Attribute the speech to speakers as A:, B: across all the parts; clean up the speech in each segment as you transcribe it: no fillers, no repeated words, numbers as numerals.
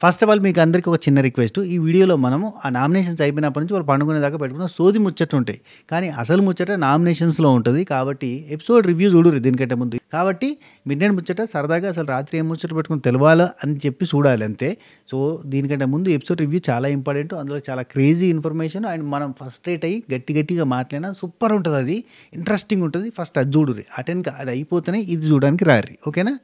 A: First of all మీకు అందరికీ ఒక చిన్న రిక్వెస్ట్. ఈ వీడియోలో మనము ఆ నామినేషన్స్ అయిపోయినప్పటి నుంచి వాళ్ళు పండుకునేదాకా పెట్టుకున్న సోది ముచ్చట ఉంటాయి. కానీ అసలు ముచ్చట నామినేషన్స్‌లో ఉంటది. కాబట్టి ఎపిసోడ్ రివ్యూ చూడుర్రి దీనికంటే ముందు. కాబట్టి మిడ్‌నైట్ ముచ్చట సరదాగా అసలు రాత్రి ఏం ముచ్చట పెట్టుకొని తెలవాలా అని చెప్పి చూడాలి అంతే. సో దీనికంటే ముందు ఎపిసోడ్ రివ్యూ చాలా ఇంపార్టెంట్. అందులో చాలా క్రేజీ ఇన్ఫర్మేషన్ అండ్ మనం ఫస్ట్రేట్ అయ్యి గట్టిగా మాట్లాడినా సూపర్ ఉంటుంది. అది ఇంట్రెస్టింగ్ ఉంటుంది. ఫస్ట్ అది చూడుర్రి. అటెన్‌గా అది అయిపోతేనే ఇది చూడడానికి రార్రి. ఓకేనా?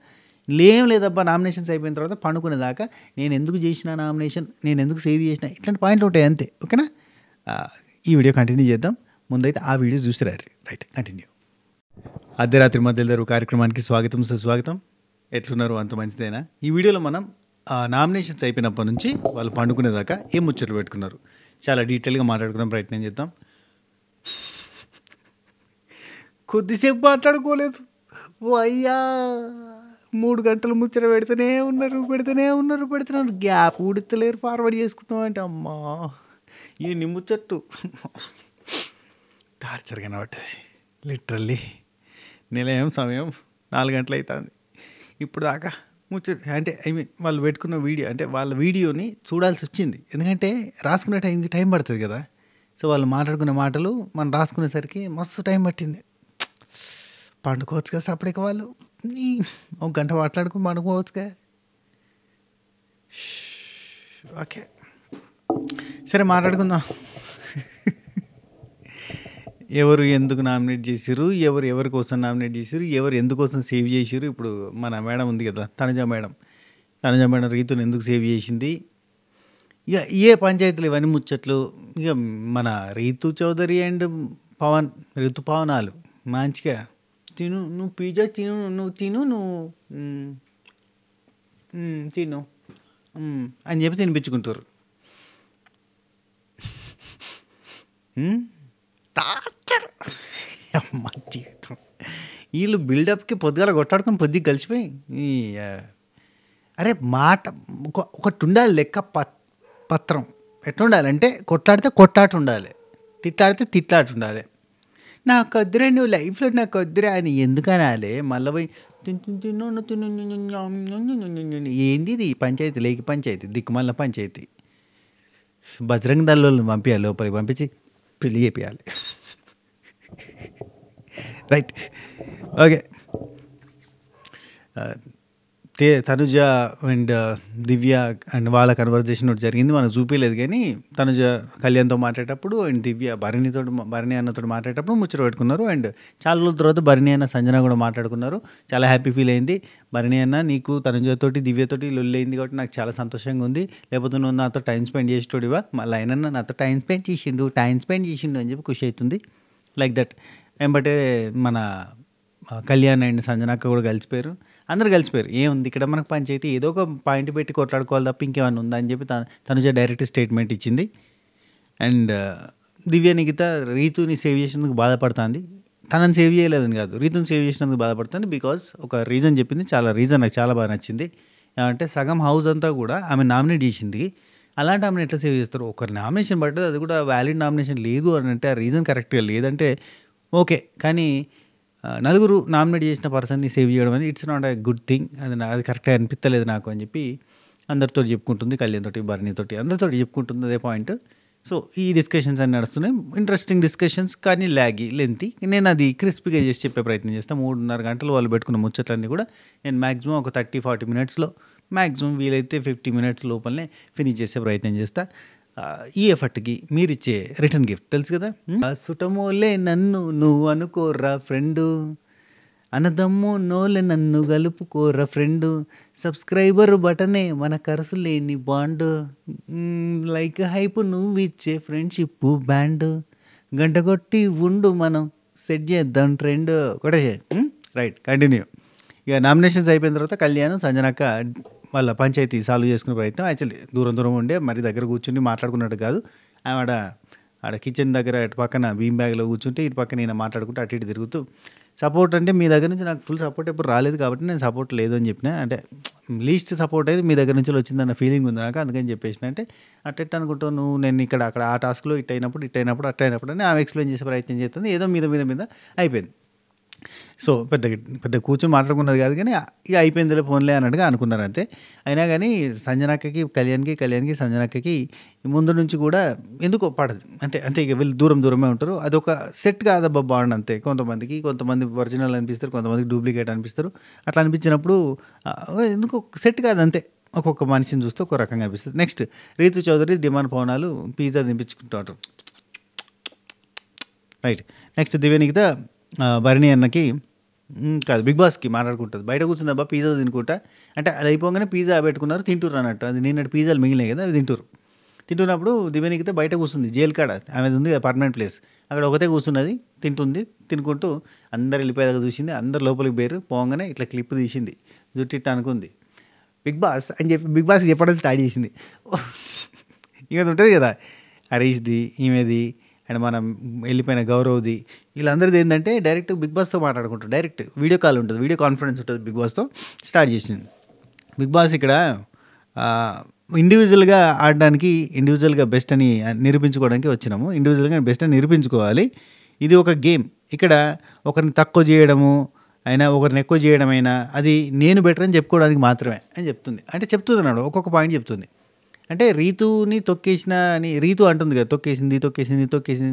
A: ఏం లేదబ్బా నామినేషన్స్ అయిపోయిన తర్వాత పండుకునేదాకా నేను ఎందుకు చేసిన నామినేషన్, నేను ఎందుకు సేవ్ చేసిన, ఇట్లాంటి పాయింట్లు ఉంటాయి అంతే. ఓకేనా? ఈ వీడియో కంటిన్యూ చేద్దాం. ముందైతే ఆ వీడియో చూసి రారి. Right, continue. అర్ధరాత్రి మధ్యలో కార్యక్రమానికి స్వాగతం, సుస్వాగతం. ఎట్లున్నారు? అంత మంచిదేనా? ఈ వీడియోలో మనం నామినేషన్స్ అయిపోయినప్పటి నుంచి వాళ్ళు పండుకునేదాకా ఏం ముచ్చట్లు పెట్టుకున్నారు చాలా డీటెయిల్గా మాట్లాడుకునే ప్రయత్నం చేద్దాం. కొద్దిసేపు మాట్లాడుకోలేదు. ఓ అయ్యా, 3 గంటలు ముచ్చట పెడుతూనే ఉన్నారు. గ్యాప్ ఉడతలేరు. ఫార్వర్డ్ చేసుకుందాం అంటే అమ్మా ఈ ముచ్చట్టు టార్చర్ కనబట్టది. లిటరల్లీ నిలయం సమయం 4 గంటలు అవుతుంది. ఇప్పుడు దాకా ముచ్చట అంటే వాళ్ళు పెట్టుకున్న వీడియో అంటే వాళ్ళ వీడియోని చూడాల్సి వచ్చింది. ఎందుకంటే రాసుకునే టైం పడుతుంది కదా. సో వాళ్ళు మాట్లాడుకునే మాటలు మనం రాసుకునేసరికి మస్తు టైం పట్టింది. పండుకోవచ్చుగా సపరేట్గా వాళ్ళు 1 గంట మాట్లాడుకుని పండుకోవచ్చుగా. ఓకే సరే మాట్లాడుకుందాం. ఎవరు ఎందుకు నామినేట్ చేసిరు, ఎవరి కోసం నామినేట్ చేసిరు, ఎవరు ఎందుకోసం సేవ్ చేసిరు. ఇప్పుడు మన మేడం ఉంది కదా, తనుజ మేడం రీతుని ఎందుకు సేవ్ చేసింది. ఇక ఏ పంచాయతీలు ఇవన్నీ ముచ్చట్లు. ఇక మన రీతు చౌదరి అండ్ ఋతుపవనాలు మంచిగా తిను, నువ్వు పిజ్జా తిను, నువ్వు తిను అని చెప్పి తినిపించుకుంటారు. టార్చర్ అమ్మ జీవితం. వీళ్ళు బిల్డప్కి పొద్దుగాల కొట్టాడుకొని పొద్దుకి కలిసిపోయి అరే మాట ఒకటి ఉండాలి. లెక్క పత్రం ఎట్లా ఉండాలంటే కొట్లాట ఉండాలి, తిట్లాట ఉండాలి. నాకు వద్దురా, నువ్వు లైఫ్లో నాకు వద్దురా అని ఎందుకు అనాలి. మళ్ళీ పోయి ఏంది ఇది పంచాయతీ, లేకి పంచాయతీ, దిక్కుమల్ల పంచాయతీ. బజరంగ దళాలను పంపించాలి, లోపలికి పంపించి పెళ్లి చేయాలి. Right, okay. Tanuja and Divya and వాళ్ళ కన్వర్జేషన్ ఒకటి జరిగింది, మనకు చూపించలేదు. కానీ తనుజ కళ్యాణ్తో మాట్లాడేటప్పుడు అండ్ దివ్య భరణి అన్నతో మాట్లాడేటప్పుడు ముచ్చట పెట్టుకున్నారు. అండ్ చాలా రోజుల తర్వాత భరణి అన్న సంజన కూడా మాట్లాడుకున్నారు. చాలా హ్యాపీ ఫీల్ అయింది. భరణి అన్న నీకు తనుజతోటి దివ్యతోటి లొల్లైంది కాబట్టి నాకు చాలా సంతోషంగా ఉంది. లేకపోతే నువ్వు నాతో టైం స్పెండ్ చేసేటోడివా, మళ్ళీ ఆయన నాతో టైం స్పెండ్ చేసిండు అని చెప్పి ఖుషి అవుతుంది. Like that. ఏంబటే మన కళ్యాణ్ అండ్ సంజనక్క కూడా కలిసిపోయారు. అందరు కలిసిపోయారు. ఏముంది ఇక్కడ మనకు పంచాయతీ, ఏదో ఒక పాయింట్ పెట్టి కొట్లాడుకోవాలి తప్ప ఇంకేమైనా ఉందా అని చెప్పి తనుజ డైరెక్ట్ స్టేట్మెంట్ ఇచ్చింది. అండ్ దివ్య నిఖిత రీతుని సేవ్ చేసినందుకు బాధపడుతుంది. తనని సేవ్ చేయలేదని కాదు, రీతుని సేవ్ చేసినందుకు బాధపడుతుంది. బికాజ్ ఒక రీజన్ చెప్పింది, రీజన్ నాకు చాలా బాగా నచ్చింది. అంటే సగం హౌస్ అంతా కూడా ఆమె నామినేట్ చేసింది. అలాంటి ఆమెను ఎట్లా సేవ్ చేస్తారు? ఒక నామినేషన్ పడ్డది, అది కూడా వ్యాలిడ్ నామినేషన్ లేదు అని అంటే ఆ రీజన్ కరెక్ట్గా లేదంటే ఓకే. కానీ నలుగురు నామినేట్ చేసిన పర్సన్ని సేవ్ చేయడం అనేది it's not a good thing. అది కరెక్ట్గా అనిపించలేదు నాకు అని చెప్పి అందరితో చెప్పుకుంటుంది. కళ్యాణ్ తోటి, భరణితోటి, అందరితో చెప్పుకుంటుంది అదే పాయింట్. సో ఈ డిస్కషన్స్ అన్నీ నడుస్తున్నాయి. ఇంట్రెస్టింగ్ డిస్కషన్స్, కానీ లెంతీ. నేను అది క్రిస్పీగా చేసి చెప్పే ప్రయత్నం చేస్తాను. 3.5 గంటలు వాళ్ళు పెట్టుకున్న ముచ్చట్లన్నీ కూడా నేను మ్యాక్సిమం ఒక 30-40 మినిట్స్లో, మ్యాక్సిమం వీలైతే 50 మినిట్స్ లోపలనే ఫినిష్ చేసే ప్రయత్నం చేస్తా. ఈ ఎఫర్ట్కి మీరిచ్చే రిటర్న్ గిఫ్ట్ తెలుసు కదా. సుటమోలే నన్ను నువ్వు అనుకోర్రా ఫ్రెండు, అనదమ్ము నోలే నన్ను గలుపుకోర్రా ఫ్రెండు, సబ్స్క్రైబర్ బటనే మన కరసు లేని బాండు, లైక్ హైప్ నువ్వు ఇచ్చే ఫ్రెండ్షిప్ బ్యాండ్, గంట కొట్టి ఉండు మనం సెట్ చేద్దాం ట్రెండ్ కూడా. Right, continue. ఇక నామినేషన్స్ అయిపోయిన తర్వాత కళ్యాణ్ సంజనక్క వాళ్ళ పంచాయతీ సాల్వ్ చేసుకునే ప్రయత్నం. యాక్చువల్లీ దూరం ఉండే మరి దగ్గర కూర్చుని మాట్లాడుకున్నట్టు కాదు. ఆడ కిచెన్ దగ్గర ఇటు పక్కన బీమ్ బ్యాగ్లో కూర్చుంటే ఇటు పక్కన నేను మాట్లాడుకుంటూ అటు ఇటు తిరుగుతూ సపోర్ట్ అంటే మీ దగ్గర నుంచి నాకు ఫుల్ సపోర్ట్ ఎప్పుడు రాలేదు కాబట్టి నేను సపోర్ట్ లేదు అని చెప్పిన. అంటే లీస్ట్ సపోర్ట్ అయితే మీ దగ్గర నుంచి వచ్చిందన్న ఫీలింగ్ ఉంది నాకు, అందుకని చెప్పేసిన. అంటే అట్ట అనుకుంటావు నువ్వు, నేను ఇక్కడ అక్కడ ఆ టాస్క్లో ఇట్ అయినప్పుడు అని ఆమె ఎక్స్ప్లెయిన్ చేసే ప్రయత్నం చేస్తుంది. ఏదో మీద అయిపోయింది. సో పెద్ద పెద్ద కూర్చొని మాట్లాడుకున్నది కాదు కానీ ఇక అయిపోయిందిలే ఫోన్లే అన్నట్టుగా అనుకున్నారు అంతే. అయినా కానీ సంజనక్కకి కళ్యాణ్కి సంజనక్కకి ముందు నుంచి కూడా ఎందుకో పడదు. అంటే ఇక వీళ్ళు దూరమే ఉంటారు. అదొక సెట్ కాదబ్బా బాండ్ అంతే. కొంతమంది ఒరిజినల్ అనిపిస్తారు, కొంతమందికి డూప్లికేట్ అనిపిస్తారు. అట్లా అనిపించినప్పుడు ఎందుకో సెట్ కాదు అంతే. ఒక్కొక్క మనిషిని చూస్తే ఒక రకంగా అనిపిస్తుంది. నెక్స్ట్ రీతు చౌదరి డిమాండ్ పవనాలు పిజ్జా తినిపించుకుంటూ ఉంటారు. రైట్. నెక్స్ట్ దివ్యనికిత భరణి అన్నకి కాదు బిగ్ బాస్కి మాట్లాడుకుంటుంది. బయట కూర్చుందబ్బా పిజ్జా తినుకుంటా అంటే అది అయిపోగానే పిజ్జా పెట్టుకున్నారు తింటుర్రు అన్నట్టు. అది నిన్నటి పిజ్జాలు మిగిలినాయి కదా, అవి తింటున్నప్పుడు దివ్యనికిత బయట కూర్చుంది జైలు కాడ. ఆమెది ఉంది పర్మనెంట్ ప్లేస్, అక్కడ ఒకతే కూర్చున్నది తినుకుంటూ అందరు వెళ్ళిపోయేదాకా చూసింది. అందరు లోపలికి పోయారు. పోగానే ఇట్లా క్లిప్ తీసింది, జుట్టిట్ట అనుకుంది బిగ్ బాస్ అని చెప్పి బిగ్ బాస్కి చెప్పడం స్టార్ట్ చేసింది. ఇక ఉంటుంది కదా హరీష్ది, ఈమెది అండ్ మనం వెళ్ళిపోయిన గౌరవ్ది, వీళ్ళందరిది ఏంటంటే డైరెక్ట్ బిగ్ బాస్తో మాట్లాడుకుంటారు. డైరెక్ట్ వీడియో కాల్ ఉంటుంది, వీడియో కాన్ఫరెన్స్ ఉంటుంది బిగ్ బాస్తో స్టార్ట్ చేసింది. బిగ్ బాస్ ఇక్కడ ఇండివిజువల్గా ఆడడానికి, ఇండివిజువల్గా బెస్ట్ అని నిరూపించుకోవడానికి వచ్చినాము. ఇండివిజువల్గా బెస్ట్ అని నిరూపించుకోవాలి. ఇది ఒక గేమ్. ఇక్కడ ఒకరిని తక్కువ చేయడము అయినా ఒకరిని ఎక్కువ చేయడమైనా అది నేను బెటర్ అని చెప్పుకోవడానికి మాత్రమే అని చెప్తుంది. అంటే చెప్తుంది అన్నాడు, ఒక్కొక్క పాయింట్ చెప్తుంది. అంటే రీతుని తొక్కేసిన అని రీతు అంటుంది కదా, తొక్కేసింది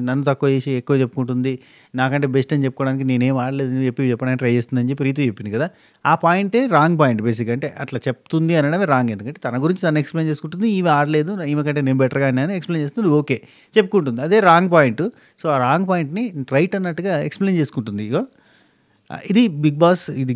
A: నన్ను తక్కువ చేసి ఎక్కువ చెప్పుకుంటుంది, నాకంటే బెస్ట్ అని చెప్పుకోవడానికి నేనేం ఆడలేదు చెప్పడానికి ట్రై చేస్తుందని చెప్పి రీతు చెప్పింది కదా. ఆ పాయింటే రాంగ్ పాయింట్ బేసిక్గా. అంటే అట్లా చెప్తుంది అనడమే రాంగ్. ఎందుకంటే తన గురించి తను ఎక్స్ప్లెయిన్ చేసుకుంటుంది, ఈమె ఆడలేదు ఈమె కంటే నేను బెటర్గా అని ఎక్స్ప్లెయిన్ చేస్తుంది, ఓకే చెప్పుకుంటుంది, అదే రాంగ్ పాయింట్. సో ఆ రాంగ్ పాయింట్ని రైట్ అన్నట్టుగా ఎక్స్ప్లెయిన్ చేసుకుంటుంది. ఇగో ఇది బిగ్ బాస్, ఇది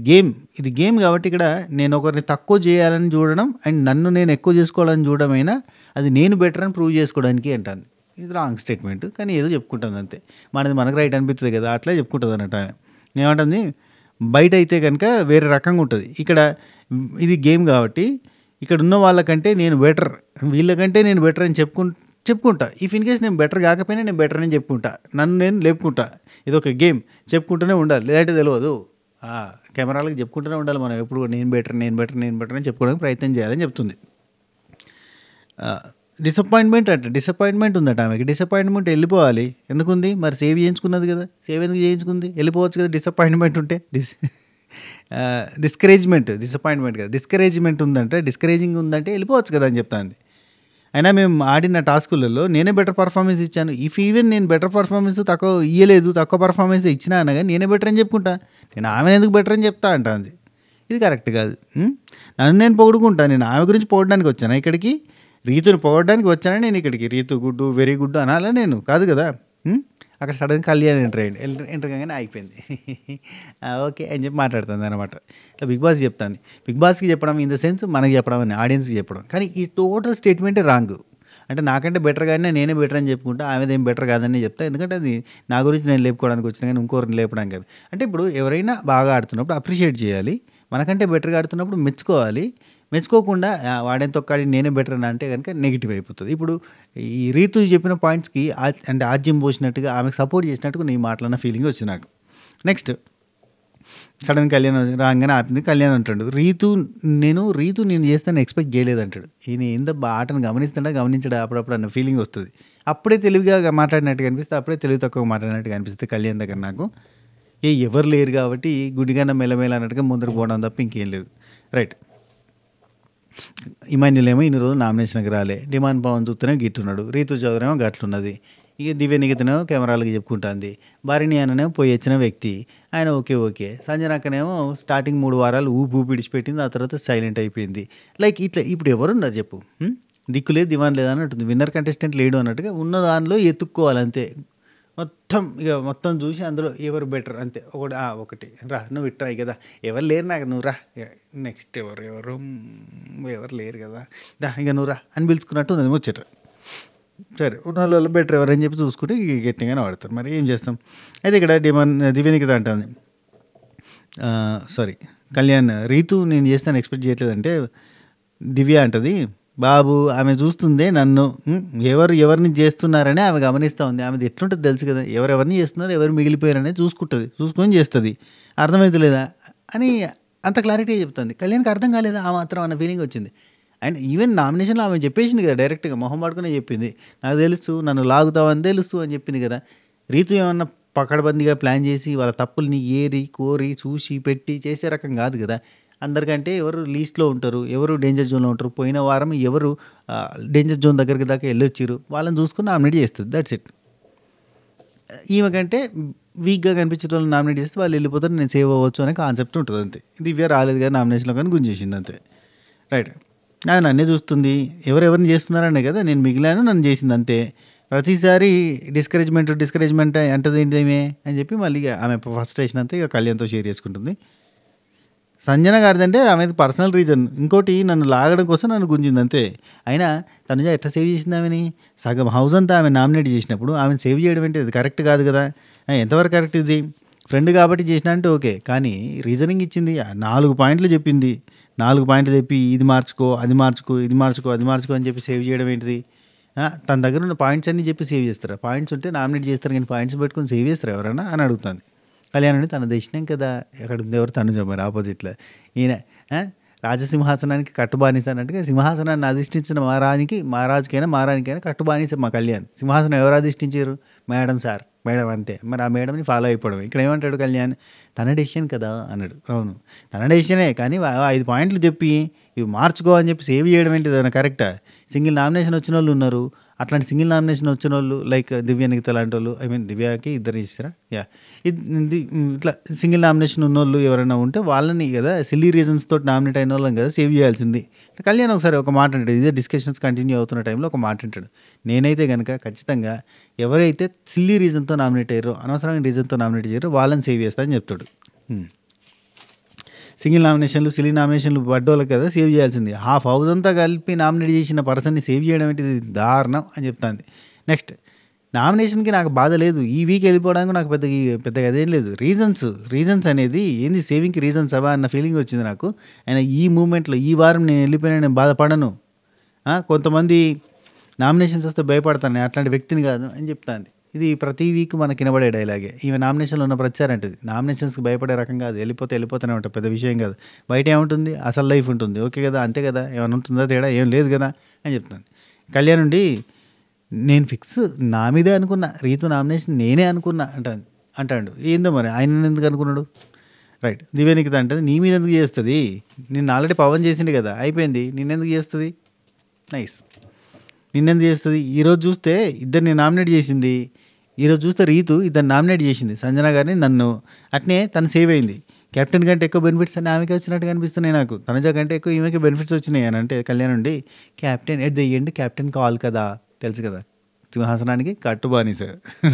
A: గేమ్ కాబట్టి ఇక్కడ నేను ఒకరిని తక్కువ చేయాలని చూడడం అండ్ నన్ను నేను ఎక్కువ చేసుకోవాలని చూడమైనా అది నేను బెటర్ అని ప్రూవ్ చేసుకోవడానికి అంటుంది. ఇది రాంగ్ స్టేట్మెంట్, కానీ ఏదో చెప్పుకుంటుంది అంతే. మనకు రైట్ అనిపిస్తుంది కదా, అట్లా చెప్పుకుంటుంది అన్నట్టు. ఏమంటుంది, బయట అయితే కనుక వేరే రకంగా ఉంటుంది. ఇక్కడ ఇది గేమ్ కాబట్టి ఇక్కడ ఉన్న వాళ్ళకంటే నేను బెటర్, వీళ్ళకంటే నేను బెటర్ అని చెప్పుకుంటా. ఇఫ్ ఇన్ కేస్ నేను బెటర్ కాకపోయినా నేను బెటర్ అని చెప్పుకుంటా, నన్ను నేను లేపుకుంటా. ఇది ఒక గేమ్, చెప్పుకుంటూనే ఉండాలి, లేదంటే తెలియదు. కెమెరాలకు చెప్పుకుంటూనే ఉండాలి మనం ఎప్పుడు నేను బెటర్ అని చెప్పుకోవడానికి ప్రయత్నం చేయాలని చెప్తుంది. డిసప్పాయింట్మెంట్ ఉందట ఆమెకి. డిసప్పాయింట్మెంట్ వెళ్ళిపోవాలి. ఎందుకుంది మరి, సేవ్ చేయించుకున్నది కదా, సేవ్ ఎందుకు చేయించుకుంది, వెళ్ళిపోవచ్చు కదా డిసప్పాయింట్మెంట్ ఉంటే. డిసప్పాయింట్మెంట్ కదా, డిస్కరేజ్మెంట్ ఉందంటే, డిస్కరేజింగ్ ఉందంటే వెళ్ళిపోవచ్చు కదా అని చెప్తాను. అయినా మేము ఆడిన టాస్కులలో నేనే బెటర్ పర్ఫార్మెన్స్ ఇచ్చాను. ఇఫ్ ఈవెన్ నేను బెటర్ పర్ఫార్మెన్స్ తక్కువ పర్ఫార్మెన్స్ ఇచ్చినా అనగా నేనే బెటర్ అని చెప్పుకుంటా, నేను ఆమెను ఎందుకు బెటర్ అని చెప్తా అంటుంది. ఇది కరెక్ట్ కాదు. నన్ను నేను పొగుడుకుంటా, నేను ఆమె గురించి పొగడడానికి వచ్చాను ఇక్కడికి, రీతుని పొగడడానికి వచ్చానని నేను ఇక్కడికి రీతు గుడ్ వెరీ గుడ్ అనాలా, నేను కాదు కదా. అక్కడ సడన్గా కళ్యాణ్ ఎంటర్ కాగానే అయిపోయింది. ఓకే అని చెప్పి మాట్లాడుతుంది అనమాట. ఇట్లా బిగ్ బాస్ చెప్తుంది. బిగ్ బాస్కి చెప్పడం ఇన్ ద సెన్స్ మనకి చెప్పడం అని, ఆడియన్స్కి చెప్పడం. కానీ ఈ టోటల్ స్టేట్మెంటే రాంగ్. అంటే నాకంటే బెటర్ కానీ నేనే బెటర్ అని చెప్పుకుంటా, ఆమెదేం బెటర్ కాదని చెప్తా. ఎందుకంటే అది నా గురించి నేను లేపుకోవడానికి వచ్చినా కానీ ఇంకోరిని లేపడానికి కాదు. అంటే ఇప్పుడు ఎవరైనా బాగా ఆడుతున్నప్పుడు అప్రిషియేట్ చేయాలి, మనకంటే బెటర్గా ఆడుతున్నప్పుడు మెచ్చుకోవాలి. మెచ్చుకోకుండా వాడేం తొక్కాడి నేనే బెటర్ అని అంటే కనుక నెగిటివ్ అయిపోతుంది. ఇప్పుడు ఈ రీతు చెప్పిన పాయింట్స్కి అంటే ఆజ్యం పోసినట్టుగా ఆమెకు సపోర్ట్ చేసినట్టుగా నీ మాట్లాడిన ఫీలింగ్ వచ్చింది నాకు. నెక్స్ట్ సడన్ కళ్యాణ్ రాగానే ఆపింది. కళ్యాణ్ అంటాడు, రీతు నేను చేస్తాను ఎక్స్పెక్ట్ చేయలేదు అంటాడు. ఈయన ఎంత ఆటను గమనించడా అప్పుడప్పుడు అన్న ఫీలింగ్ వస్తుంది. అప్పుడే తెలివిగా మాట్లాడినట్టుగా అనిపిస్తే, అప్పుడే తెలివి తక్కువ మాట్లాడినట్టుగా అనిపిస్తుంది కళ్యాణ్ దగ్గర నాకు. ఎవరు లేరు కాబట్టి గుడిగాన మెల్లమెల్ల అన్నట్టుగా ముందరకు పోవడం తప్ప ఇంకేం లేదు. రైట్. ఇమాన్యుల్ ఏమో ఇన్ని రోజులు నామినేషన్కి రాలే, డిమాండ్ పవన్ చూస్తేనే గిట్టున్నాడు, రీతు చౌదరి ఏమో గట్లున్నది, ఇక దివ్యనికితనేమో కెమెరాలకి చెప్పుకుంటుంది, భరణి అన్ననేమో పోయి వచ్చిన వ్యక్తి, ఆయన ఓకే. సంజనక్కనేమో స్టార్టింగ్ 3 వారాలు ఊపి విడిచిపెట్టింది, ఆ తర్వాత సైలెంట్ అయిపోయింది. లైక్ ఇట్లా ఇప్పుడు ఎవరున్నారు చెప్పు, దిక్కు లేదు దివాన్ లేదు అన్నట్టుంది. విన్నర్ కంటెస్టెంట్ లేడు అన్నట్టుగా ఉన్న దానిలో ఎత్తుక్కోవాలంతే. మొత్తం చూసి అందులో ఎవరు బెటర్ అంతే. ఒకటి రా నువ్వు ఇట్రాయి కదా, ఎవరు లేరు నాకు, నువ్వు రా, నెక్స్ట్ ఎవరు లేరు కదా, ఇక నువ్వు రా అని పిలుచుకున్నట్టు ఉన్నది ముచ్చట. సరే ఉన్న వాళ్ళు బెటర్ ఎవరని చెప్పి చూసుకుంటే గట్టిగానే వాడతారు. మరి ఏం చేస్తాం. అయితే ఇక్కడ దివ్యనికిత అంటుంది, కళ్యాణ్ రీతు నేను చేస్తాను ఎక్స్పెక్ట్ చేయట్లేదంటే, దివ్య అంటది, బాబు ఆమె చూస్తుందే నన్ను, ఎవరిని చేస్తున్నారని ఆమె గమనిస్తూ ఉంది. ఆమెది ఎట్లుంటుంది తెలుసు కదా, ఎవరెవరిని చేస్తున్నారు, ఎవరు మిగిలిపోయారనే చూసుకొని చేస్తుంది. అర్థమవుతలేదా అని అంత క్లారిటీగా చెప్తుంది. కళ్యాణ్కి అర్థం కాలేదా ఆ మాత్రం అన్న ఫీలింగ్ వచ్చింది. అండ్ ఈవెన్ నామినేషన్లో ఆమె చెప్పేసింది కదా, డైరెక్ట్గా మొహం పడుకునే చెప్పింది, నాకు తెలుసు నన్ను లాగుతావని తెలుసు అని చెప్పింది కదా. రీతు ఏమన్నా పకడ్బందీగా ప్లాన్ చేసి వాళ్ళ తప్పుల్ని ఏరి కోరి చూసి పెట్టి చేసే రకం కాదు కదా. అందరికంటే ఎవరు లీస్ట్లో ఉంటారు, ఎవరు డేంజర్ జోన్లో ఉంటారు, పోయిన వారం ఎవరు డేంజర్ జోన్ దగ్గరికి దాకా వెళ్ళొచ్చారు వాళ్ళని చూసుకుని నామినేట్ చేస్తుంది. That's it. ఈమె కంటే వీక్గా కనిపించే వాళ్ళని నామినేట్ చేస్తే వాళ్ళు వెళ్ళిపోతారు, నేను సేవ్ అవ్వచ్చు అనే కాన్సెప్ట్ ఉంటుంది అంతే. దివ్య రాలేదు కదా నామినేషన్లో కానీ గుంజేసింది అంతే. రైట్. ఆమె నన్నే చూస్తుంది, ఎవరెవరిని చేస్తున్నారనే కదా నేను మిగిలాను, నన్ను చేసింది అంతే. ప్రతిసారి డిస్కరేజ్మెంట్ అంటది ఏంటేమే అని చెప్పి మళ్ళీ ఆమె ఫ్రస్ట్రేషన్ అంతా ఇక కళ్యాణ్తో షేర్ చేసుకుంటుంది. సంజన గారిదంటే ఆమె పర్సనల్ రీజన్, ఇంకోటి నన్ను లాగడం కోసం నన్ను గుంజింది అంతే. అయినా తనుజ ఎట్లా సేవ్ చేసింది ఆమెని? సగం హౌస్ అంతా ఆమె నామినేట్ చేసినప్పుడు ఆమెను సేవ్ చేయడం ఏంటి? అది కరెక్ట్ కాదు కదా. ఎంతవరకు కరెక్ట్ ఇది? ఫ్రెండ్ కాబట్టి చేసిన అంటే ఓకే, కానీ రీజనింగ్ ఇచ్చింది, 4 పాయింట్లు చెప్పింది. 4 పాయింట్లు చెప్పి ఇది మార్చుకో, అది మార్చుకో, ఇది మార్చుకో, అది మార్చుకో అని చెప్పి సేవ్ చేయడం ఏంటిది? తన దగ్గర ఉన్న పాయింట్స్ అన్నీ చెప్పి సేవ్ చేస్తారు. పాయింట్స్ ఉంటే నామినేట్ చేస్తారు కానీ పాయింట్స్ పెట్టుకొని సేవ్ చేస్తారు ఎవరన్నా అని అడుగుతుంది. కళ్యాణ్ తన దేశం కదా, ఎక్కడ ఉంది ఎవరు తనుజ మరి ఆపోజిట్లో. ఈయన రాజసింహాసనానికి కట్టుబానిస అన్నట్టుగా సింహాసనాన్ని అధిష్ఠించిన మహారాజుకైనా కట్టుబానిస మా కళ్యాణ్. సింహాసనం ఎవరు అధిష్ఠించారు? మేడం అంతే. మరి ఆ మేడంని ఫాలో అయిపోవడం. ఇక్కడ ఏమంటాడు కళ్యాణ్? తన డెసిషన్ కదా అన్నాడు. అవును తన డెసిషనే, కానీ 5 పాయింట్లు చెప్పి ఇవి మార్చుకో అని చెప్పి సేవ్ చేయడం ఏంటి? ఏదైనా కరెక్టా? సింగిల్ నామినేషన్ వచ్చిన వాళ్ళు ఉన్నారు, అట్లాంటి సింగిల్ నామినేషన్ వచ్చిన వాళ్ళు లైక్ దివ్య నిఖిత లాంటి వాళ్ళు, దివ్యకి 2 ఇస్తారా? ఇట్లా సింగిల్ నామినేషన్ ఉన్న వాళ్ళు ఎవరైనా ఉంటే వాళ్ళని కదా సిల్లీ రీజన్స్ తోటి నామినేట్ అయిన వాళ్ళని కదా సేవ్ చేయాల్సింది. కళ్యాణ్ ఒకసారి ఒక మాట అంటాడు, ఇదే డిస్కషన్స్ కంటిన్యూ అవుతున్న టైంలో ఒక మాట అంటాడు, నేనైతే కనుక ఖచ్చితంగా ఎవరైతే సిల్లీ రీజన్తో నామినేట్ అయ్యారో, అనవసరమైన రీజన్తో నామినేట్ అయ్యారో వాళ్ళని సేవ్ చేస్తా అని చెప్తాడు. సింగిల్ నామినేషన్లు సిల్లీ నామినేషన్లు పడ్డోళ్ళకి కదా సేవ్ చేయాల్సింది. హాఫ్ హౌస్ అంతా కలిపి నామినేట్ చేసిన పర్సన్ని సేవ్ చేయడం ఏంటి? దారుణం అని చెప్తాంది. నెక్స్ట్, నామినేషన్కి నాకు బాధ లేదు, ఈ వీక్ వెళ్ళిపోవడానికి నాకు పెద్దగా అదేం లేదు. రీజన్స్ అనేది ఏంది? సేవింగ్కి రీజన్స్ అవా అన్న ఫీలింగ్ వచ్చింది నాకు. అయినా ఈ మూమెంట్లో ఈ వారం నేను వెళ్ళిపోయినా నేను బాధపడను. కొంతమంది నామినేషన్స్ వస్తే భయపడతాను, అట్లాంటి వ్యక్తిని కాదు అని చెప్తాంది. ఇది ప్రతి వీక్ మనకి వినబడే డైలాగే. ఈమె నామినేషన్లో ఉన్న ప్రచారం అంటది, నామినేషన్స్కి భయపడే రకం కాదు, వెళ్ళిపోతేనే ఉంటుంది, పెద్ద విషయం కాదు. బయట ఏముంటుంది? అసలు లైఫ్ ఉంటుంది, ఓకే కదా, అంతే కదా, ఏమైనా ఉంటుందా తేడా? ఏం లేదు కదా అని చెప్తాను. కళ్యాణ్ నుండి నేను ఫిక్స్ నా మీదే అనుకున్నా, రీతు నామినేషన్ నేనే అనుకున్నా అంటాడు. ఏందో మరి ఆయన ఎందుకు అనుకున్నాడు? రైట్. దివ్య నిఖిత అంటే నీ మీద ఎందుకు చేస్తుంది? నిన్ను ఆల్రెడీ పవన్ చేసింది కదా, అయిపోయింది, నిన్నెందుకు చేస్తుంది? నైస్. నిన్నెందుకు చేస్తుంది? ఈరోజు చూస్తే ఇద్దరిని నామినేట్ చేసింది, ఈరోజు చూస్తే రీతు ఇద్దరిని నామినేట్ చేసింది, సంజన గారిని, నన్ను. అట్నే తను సేవ్ అయింది. కెప్టెన్ కంటే ఎక్కువ బెనిఫిట్స్ అన్నీ ఆమెకే వచ్చినట్టుగా అనిపిస్తున్నాయి నాకు. తనుజ కంటే ఎక్కువ ఈమెకి బెనిఫిట్స్ వచ్చినాయి అని అంటే కళ్యాణ్ నుండి captain at the end captain call కదా, తెలుసు కదా, సింహాసనానికి కట్టుబానిస.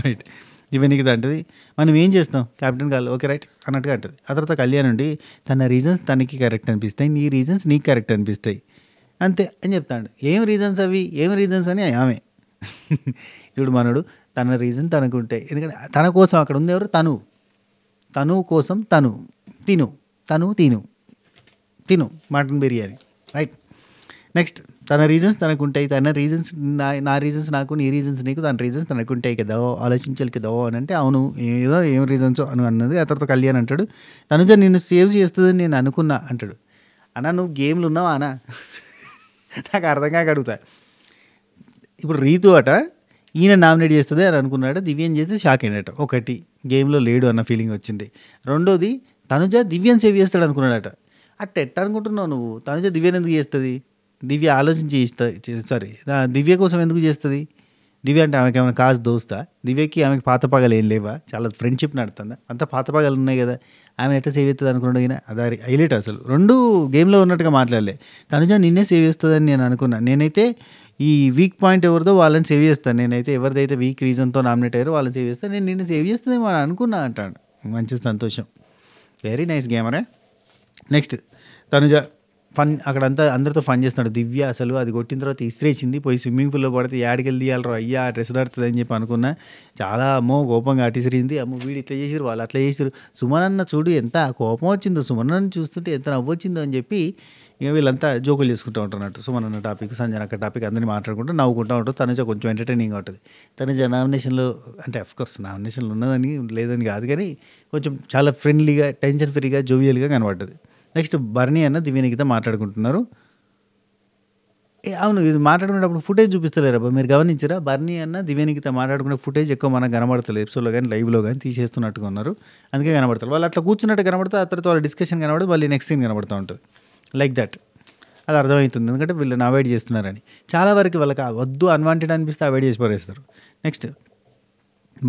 A: రైట్. ఇవన్నీ నిఖిత అంటది, మనం ఏం చేస్తాం, క్యాప్టెన్ కాల్, ఓకే రైట్ అన్నట్టుగా అంటది. ఆ తర్వాత కళ్యాణ్ నుండి తన రీజన్స్ తనకి కరెక్ట్ అనిపిస్తాయి, నీ రీజన్స్ నీకు కరెక్ట్ అనిపిస్తాయి అంతే అని చెప్తాడు. ఏం రీజన్స్ అని ఆమె. ఇప్పుడు మనడు తన రీజన్ తనకు ఉంటాయి, ఎందుకంటే తన కోసం అక్కడ ఉంది ఎవరు? తను కోసం తిను మటన్ బిర్యానీ. రైట్. నెక్స్ట్, తన రీజన్స్ తనకు ఉంటాయి, తన రీజన్స్ నా రీజన్స్ నాకు, నీ రీజన్స్ నీకు, తన రీజన్స్ తనకు ఉంటాయి కదా, ఆలోచించాలి కదా అని అంటే అవును, ఏం రీజన్స్ అని అన్నది. ఆ తర్వాత కళ్యాణ్ అంటాడు, తనుజ నిన్ను సేవ్ చేస్తుందని నేను అనుకున్నా అంటాడు. అన్నా నువ్వు గేమ్లు ఉన్నావా అన్నా? నాకు అర్థం కాక అడుగుతా. ఇప్పుడు రీతు అట ఈయన నామినేట్ చేస్తుంది అని అనుకున్నాడు, దివ్యం చేస్తే షాక్ అయినట. ఒకటి, గేమ్లో లేడు అన్న ఫీలింగ్ వచ్చింది. రెండోది, తనుజ దివ్యం సేవ్ చేస్తాడు అనుకున్నాడట. ఎట్ట అనుకుంటున్నావు నువ్వు? తనుజ దివ్యను ఎందుకు చేస్తుంది? దివ్య ఆలోచించి దివ్య కోసం ఎందుకు చేస్తుంది? దివ్య అంటే ఆమెకి ఏమైనా కాదు దోస్తా? దివ్యకి ఆమెకి పాత పగలు ఏం లేవా? చాలా ఫ్రెండ్షిప్ నడుతుందా? అంత పాత పగలు ఉన్నాయి కదా, ఆమె ఎట్లా సేవ్ చేస్తుంది అనుకున్నాడు ఈయన. అది హైలైట్. అసలు రెండు గేమ్లో ఉన్నట్టుగా మాట్లాడలే. తనుజ నిన్నే సేవ్ చేస్తుందని నేను అనుకున్నా. నేనైతే ఈ వీక్ పాయింట్ ఎవరిదో వాళ్ళని సేవ్ చేస్తాను, నేనైతే ఎవరిదైతే వీక్ రీజన్తో నామినేట్ అయ్యారో వాళ్ళని సేవ్ చేస్తాను, నేను నిన్ను సేవ్ చేస్తుందేమో అని అనుకున్నా అంటాడు. మంచి సంతోషం. వెరీ నైస్ గేమరే. నెక్స్ట్, తనుజ ఫన్ అక్కడంతా అందరితో ఫన్ చేస్తున్నాడు. దివ్య అసలు అది కొట్టిన తర్వాత ఇస్త్రేసింది, పోయి స్విమ్మింగ్ పూల్లో పడితే యాడికెళ్ళి తీయాలరో, అయ్యా డ్రెస్ దడుతుంది అని చెప్పి అనుకున్నా. చాలా కోపంగా అటిసిరింది. వీడు ఇట్లా చేసారు, వాళ్ళు అట్లా చేసారు. సుమనన్న చూడు ఎంత కోపం వచ్చిందో, సుమనన్న చూస్తుంటే ఎంత నవ్వొచ్చిందో అని చెప్పి ఇక వీళ్ళంతా జోకులు చేసుకుంటూ ఉంటున్నట్టు. సుమనన్న టాపిక్, సంజన అక్క టాపిక్ అందరినీ మాట్లాడుకుంటూ నవ్వుకుంటూ ఉంటుంది. తనుజ కొంచెం ఎంటర్టైనింగ్గా ఉంటుంది. తనుజ నామినేషన్లో అంటే అఫ్కోర్స్ నామినేషన్లో ఉన్నదని లేదని కాదు, కానీ కొంచెం చాలా ఫ్రెండ్లీగా, టెన్షన్ ఫ్రీగా, జోవియల్గా కనబడ్డది. నెక్స్ట్, బర్నీ అన్న దివ్య నిఖిత మాట్లాడుకుంటున్నారు. అవును. ఇది మాట్లాడుకునేటప్పుడు ఫుటేజ్ చూపిస్తలేరబ్బా! మీరు గమనించారా? బర్నీ అన్న, దివ్యనికిత మాట్లాడుకునే ఫుటేజ్ ఎక్కువ మనకు కనబడతలేదు. ఎపిసోడ్‌లో గాని, లైవ్‌లో గాని తీసేస్తున్నట్టుగా ఉన్నారు. అందుకే కనబడతలేదు. వాళ్ళు అట్లా కూర్చున్నట్టు కనబడితే, ఆ తర్వాత వాళ్ళ డిస్కషన్ కనబడి మళ్ళీ నెక్స్ట్ సీన్ కనబడతా ఉంటది. Like that. అది అర్థమవుతుంది. ఎందుకంటే వీళ్ళని అవాయిడ్ చేస్తున్నారని. చాలా వరకు వాళ్ళకి వద్దు అన్వాంటెడ్ అనిపిస్తే అవాయిడ్ చేసి పడేస్తారు. నెక్స్ట్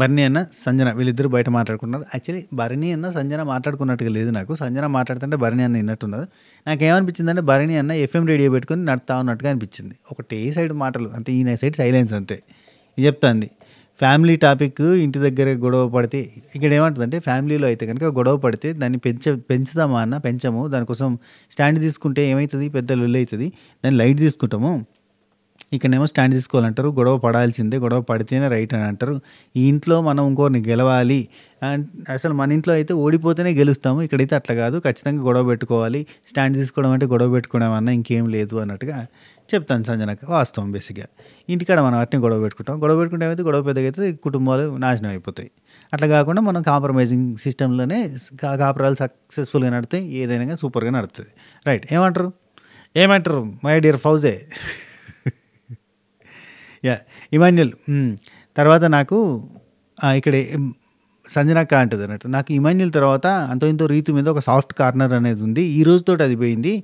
A: బర్నీ అన్న, సంజన వీళ్ళిద్దరూ బయట మాట్లాడుకున్నారు. యాక్చువల్లీ బర్నీ అన్న, సంజన మాట్లాడుకున్నట్టుగా లేదు నాకు. సంజన మాట్లాడుతుంటే బర్నీ అన్న విన్నట్టున్నది. నాకేమనిపించిందంటే బర్నీ అన్న ఎఫ్ఎం రేడియో పెట్టుకొని నడుతా ఉన్నట్టుగా అనిపించింది. ఒకటే సైడ్ మాటలు అంతే, ఈయన సైడ్ సైలెన్స్ అంతే. ఇది చెప్తాంది ఫ్యామిలీ టాపిక్ ఇంటి దగ్గర గొడవ పడితే ఇక్కడ ఏమంటుందంటే ఫ్యామిలీలో అయితే కనుక గొడవ పడితే దాన్ని పెంచుదామా అన్న పెంచము, దానికోసం స్టాండ్ తీసుకుంటే ఏమవుతుంది, పెద్ద లొల్లి అవుతుంది, దాన్ని లైట్ తీసుకుంటాము. ఇక్కడనేమో స్టాండ్ తీసుకోవాలంటారు, గొడవ పడాల్సిందే, గొడవ పడితేనే రైట్ అని అంటారు. ఈ ఇంట్లో మనం ఇంకోరిని గెలవాలి, అసలు మన ఇంట్లో అయితే ఓడిపోతేనే గెలుస్తాము, ఇక్కడైతే అట్లా కాదు, ఖచ్చితంగా గొడవ పెట్టుకోవాలి, స్టాండ్ తీసుకోవడం అంటే గొడవ పెట్టుకోవడం అన్న ఇంకేం లేదు అన్నట్టుగా చెప్తాను సంజనకు. వాస్తవం బేసిక్గా ఇంటికాడ మనం అట్నే గొడవ పెట్టుకుంటాం, గొడవ పెట్టుకుంటే ఏమైతే గొడవ పెద్దగా అయితే కుటుంబాలు నాశనం అయిపోతాయి. అట్లా కాకుండా మనం కాంప్రమైజింగ్ సిస్టంలోనే కాపురాలు సక్సెస్ఫుల్గా నడితే ఏదైనా సూపర్గా నడుతుంది. రైట్, ఏమంటారు మై డియర్ ఫౌజే? ఇమాన్యుల్ తర్వాత నాకు ఇక్కడ సంజనక్క అంటుంది అన్నట్టు, నాకు ఇమాన్యుల్ తర్వాత అంతో ఇంతో రీతు మీద ఒక సాఫ్ట్ కార్నర్ అనేది ఉంది, ఈ రోజుతో అది పోయింది.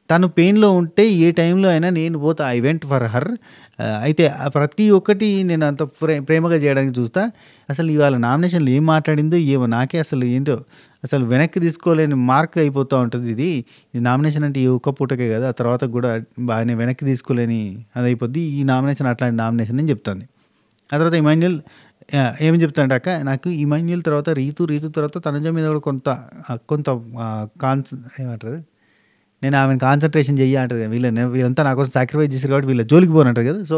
A: తను పెయిన్లో ఉంటే ఏ టైంలో అయినా నేను పోతా, ఐ వెంట్ ఫర్ హర్. అయితే ప్రతి ఒక్కటి నేను అంత ప్రేమగా చేయడానికి చూస్తా. అసలు ఇవాళ నామినేషన్లు ఏం మాట్లాడిందో ఏమో నాకే అసలు ఏంటో అసలు వెనక్కి తీసుకోలేని మార్క్ అయిపోతూ ఉంటుంది. ఇది నామినేషన్ అంటే ఈ ఒక్క పూటకే కదా, ఆ తర్వాత కూడా బాగానే వెనక్కి తీసుకోలేని అది అయిపోద్ది ఈ నామినేషన్, అట్లాంటి నామినేషన్ అని చెప్తాను. ఆ తర్వాత ఇమాన్యుల్ ఏమని చెప్తానంటే అక్క, నాకు ఇమాన్యుల్ తర్వాత రీతు తర్వాత తనుజ మీద కూడా కొంత ఏమంటారు, నేను ఆమెను కాన్సన్ట్రేషన్ అంటది. వీళ్ళంతా నా కోసం సాక్రిఫైస్ చేశారు కాబట్టి వీళ్ళ జోలికి పోనంటారు కదా. సో